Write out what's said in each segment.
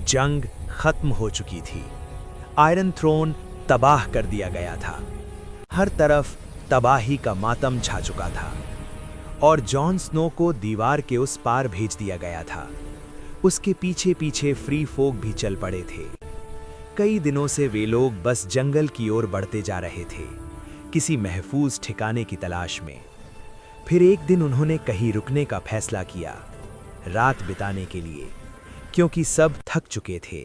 जंग खत्म हो चुकी थी। आयरन थ्रोन तबाह कर दिया गया था। हर तरफ तबाही का मातम छा चुका था और जॉन स्नो को दीवार के उस पार भेज दिया गया था। उसके पीछे पीछे फ्री फोक भी चल पड़े थे। कई दिनों से वे लोग बस जंगल की ओर बढ़ते जा रहे थे, किसी महफूज ठिकाने की तलाश में। फिर एक दिन उन्होंने कहीं रुकने का फैसला किया, रात बिताने के लिए, क्योंकि सब थक चुके थे।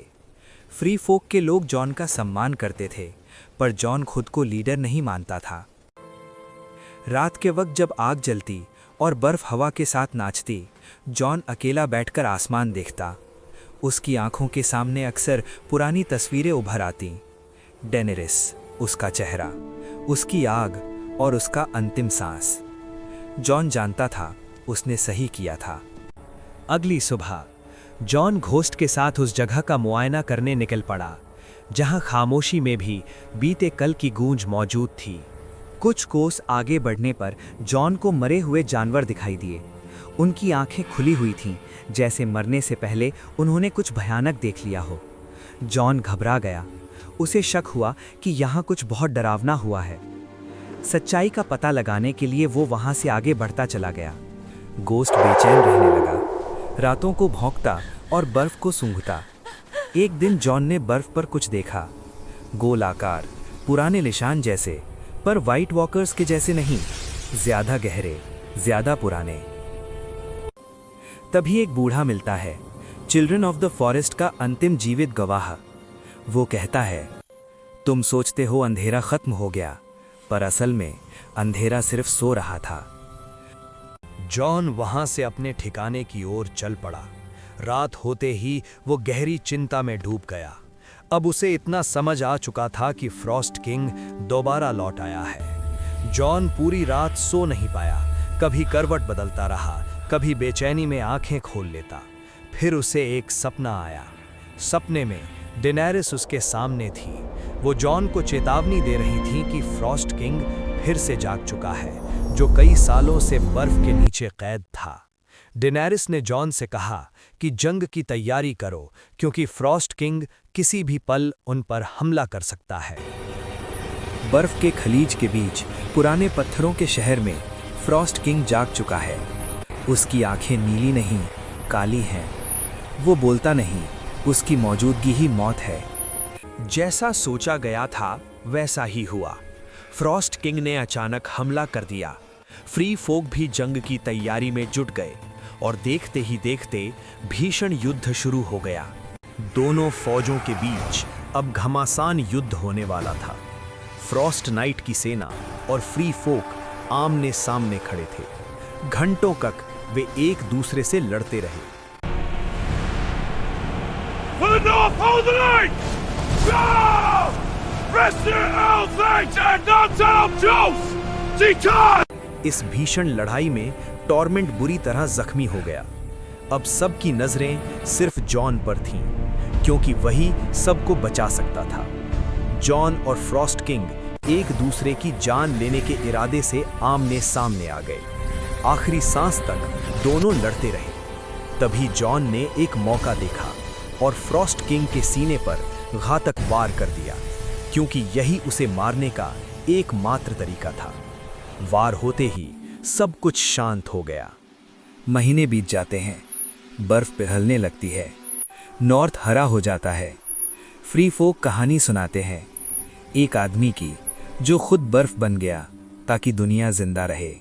फ्री फोक के लोग जॉन का सम्मान करते थे, पर जॉन खुद को लीडर नहीं मानता था। रात के वक्त जब आग जलती और बर्फ हवा के साथ नाचती, जॉन अकेला बैठकर आसमान देखता। उसकी आंखों के सामने अक्सर पुरानी तस्वीरें उभर आती। डेनेरिस, उसका चेहरा, उसकी आग और उसका अंतिम सांस। जॉन जानता था उसने सही किया था। अगली सुबह जॉन घोस्ट के साथ उस जगह का मुआयना करने निकल पड़ा जहां खामोशी में भी बीते कल की गूंज मौजूद थी। कुछ कोस आगे बढ़ने पर जॉन को मरे हुए जानवर दिखाई दिए। उनकी आंखें खुली हुई थीं, जैसे मरने से पहले उन्होंने कुछ भयानक देख लिया हो। जॉन घबरा गया। उसे शक हुआ कि यहाँ कुछ बहुत डरावना हुआ है। सच्चाई का पता लगाने के लिए वो वहाँ से आगे बढ़ता चला गया। गोस्ट बेचैन रहने लगा, रातों को भौंकता और बर्फ को सूंघता। एक दिन जॉन ने बर्फ पर कुछ देखा, गोल आकार, पुराने निशान जैसे, पर वाइट वॉकर्स के जैसे नहीं, ज्यादा गहरे, ज्यादा पुराने। तभी एक बूढ़ा मिलता है, चिल्ड्रन ऑफ द फॉरेस्ट का अंतिम जीवित गवाह। वो कहता है, तुम सोचते हो अंधेरा खत्म हो गया, पर असल में अंधेरा सिर्फ सो रहा था। जॉन वहां से अपने ठिकाने की ओर चल पड़ा। रात होते ही वो गहरी चिंता में डूब गया। अब उसे इतना समझ आ चुका था कि फ्रॉस्ट किंग दोबारा लौट आया है। जॉन पूरी रात सो नहीं पाया, कभी करवट बदलता रहा, कभी बेचैनी में आंखें खोल लेता। फिर उसे एक सपना आया। सपने में डेनेरिस उसके सामने थी। वो जॉन को चेतावनी दे रही थी कि फ्रॉस्ट किंग फिर से जाग चुका है, जो कई सालों से बर्फ के नीचे कैद था। डेनेरिस ने जॉन से कहा कि जंग की तैयारी करो, क्योंकि फ्रॉस्ट किंग किसी भी पल उन पर हमला कर सकता है। बर्फ के खलीज के बीच पुराने पत्थरों के शहर में फ्रॉस्ट किंग जाग चुका है। उसकी आंखें नीली नहीं, काली हैं। वो बोलता नहीं, उसकी मौजूदगी ही मौत है। जैसा सोचा गया था वैसा ही हुआ। फ्रॉस्ट किंग ने अचानक हमला कर दिया। फ्री फोक भी जंग की तैयारी में जुट गए और देखते ही देखते भीषण युद्ध शुरू हो गया। दोनों फौजों के बीच अब घमासान युद्ध होने वाला था। फ्रॉस्ट नाइट की सेना और फ्री फोक आमने सामने खड़े थे। घंटों तक वे एक दूसरे से लड़ते रहे। इस भीषण लड़ाई में टॉर्मेंट बुरी तरह जख्मी हो गया। अब सबकी नजरें सिर्फ जॉन पर थीं, क्योंकि वही सबको बचा सकता था। जॉन और फ्रॉस्ट किंग एक दूसरे की जान लेने के इरादे से आमने सामने आ गए। आखिरी सांस तक दोनों लड़ते रहे। तभी जॉन ने एक मौका देखा और फ्रॉस्ट किंग के सीने पर घातक वार कर दिया, क्योंकि यही उसे मारने का एकमात्र तरीका था। वार होते ही सब कुछ शांत हो गया। महीने बीत जाते हैं, बर्फ पिघलने लगती है, नॉर्थ हरा हो जाता है। फ्री फोक कहानी सुनाते हैं, एक आदमी की जो खुद बर्फ बन गया ताकि दुनिया जिंदा रहे।